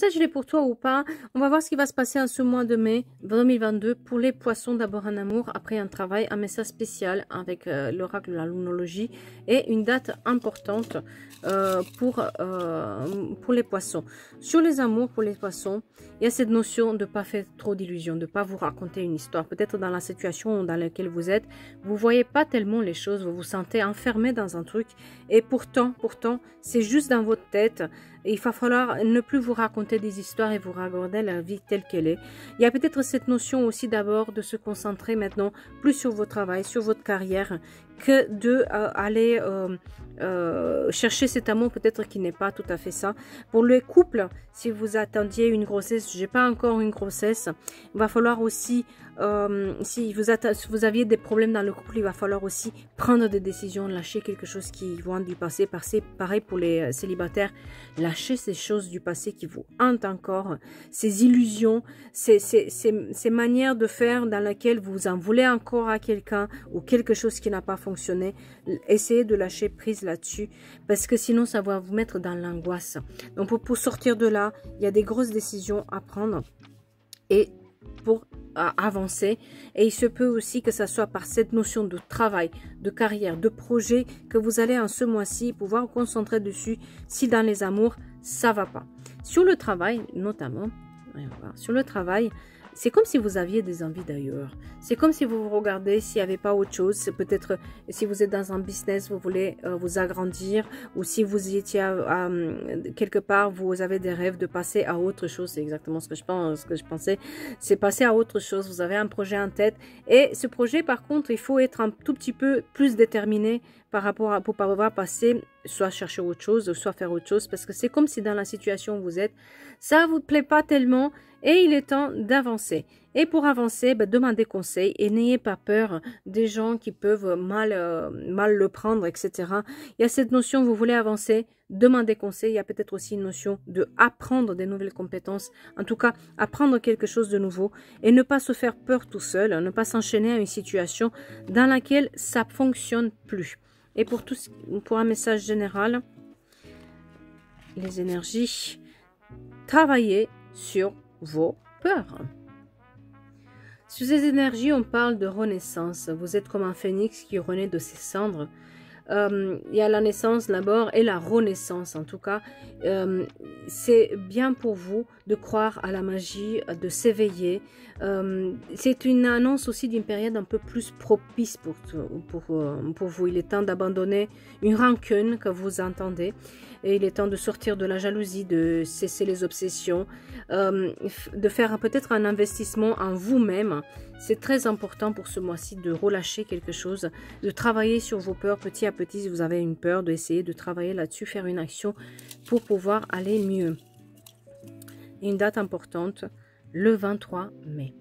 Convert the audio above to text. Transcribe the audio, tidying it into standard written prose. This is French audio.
Ça, je l'ai pour toi ou pas. On va voir ce qui va se passer en ce mois de mai 2022 pour les poissons. D'abord un amour, après un travail, un message spécial avec l'oracle de la lunologie et une date importante pour les poissons. Sur les amours pour les poissons, il y a cette notion de ne pas faire trop d'illusions, de ne pas vous raconter une histoire. Peut-être dans la situation dans laquelle vous êtes, vous ne voyez pas tellement les choses, vous vous sentez enfermé dans un truc et pourtant, c'est juste dans votre tête. Et il va falloir ne plus vous raconter des histoires et vous regarder la vie telle qu'elle est. Il y a peut-être cette notion aussi d'abord de se concentrer maintenant plus sur votre travail, sur votre carrière, que de aller chercher cet amour peut-être qui n'est pas tout à fait ça. Pour les couples, si vous attendiez une grossesse, j'ai pas encore une grossesse, il va falloir aussi, si vous aviez des problèmes dans le couple, il va falloir aussi prendre des décisions, lâcher quelque chose qui vient du passé. Pareil pour les célibataires, lâchez ces choses du passé qui vous hantent encore, ces illusions, ces manières de faire dans lesquelles vous en voulez encore à quelqu'un ou quelque chose qui n'a pas fonctionné. Essayez de lâcher prise là-dessus parce que sinon ça va vous mettre dans l'angoisse. Donc pour sortir de là, il y a des grosses décisions à prendre et pour avancer, et il se peut aussi que ça soit par cette notion de travail, de carrière, de projet que vous allez en ce mois-ci pouvoir vous concentrer dessus si dans les amours ça va pas. Sur le travail notamment, sur le travail, c'est comme si vous aviez des envies d'ailleurs. C'est comme si vous vous regardez s'il n'y avait pas autre chose. C'est peut-être si vous êtes dans un business, vous voulez vous agrandir, ou si vous étiez quelque part, vous avez des rêves de passer à autre chose. C'est exactement ce que je pensais. C'est passer à autre chose. Vous avez un projet en tête. Et ce projet, par contre, il faut être un tout petit peu plus déterminé par rapport à, pour pouvoir passer, soit chercher autre chose, soit faire autre chose. Parce que c'est comme si dans la situation où vous êtes, ça ne vous plaît pas tellement. Et il est temps d'avancer. Et pour avancer, demandez conseil et n'ayez pas peur des gens qui peuvent mal le prendre, etc. Il y a cette notion, vous voulez avancer, demandez conseil. Il y a peut-être aussi une notion de apprendre des nouvelles compétences. En tout cas, apprendre quelque chose de nouveau et ne pas se faire peur tout seul, ne pas s'enchaîner à une situation dans laquelle ça ne fonctionne plus. Et pour un message général, les énergies, travaillez sur vos peurs. Sur ces énergies, on parle de renaissance. Vous êtes comme un phénix qui renaît de ses cendres. Il y a la naissance d'abord et la renaissance en tout cas. C'est bien pour vous de croire à la magie, de s'éveiller. C'est une annonce aussi d'une période un peu plus propice pour vous. Il est temps d'abandonner une rancune que vous entendez. Et il est temps de sortir de la jalousie, de cesser les obsessions, de faire peut-être un investissement en vous-même. C'est très important pour ce mois-ci de relâcher quelque chose, de travailler sur vos peurs petit à petit. Si vous avez une peur, d'essayer de travailler là-dessus, faire une action pour pouvoir aller mieux. Une date importante, le 23 mai.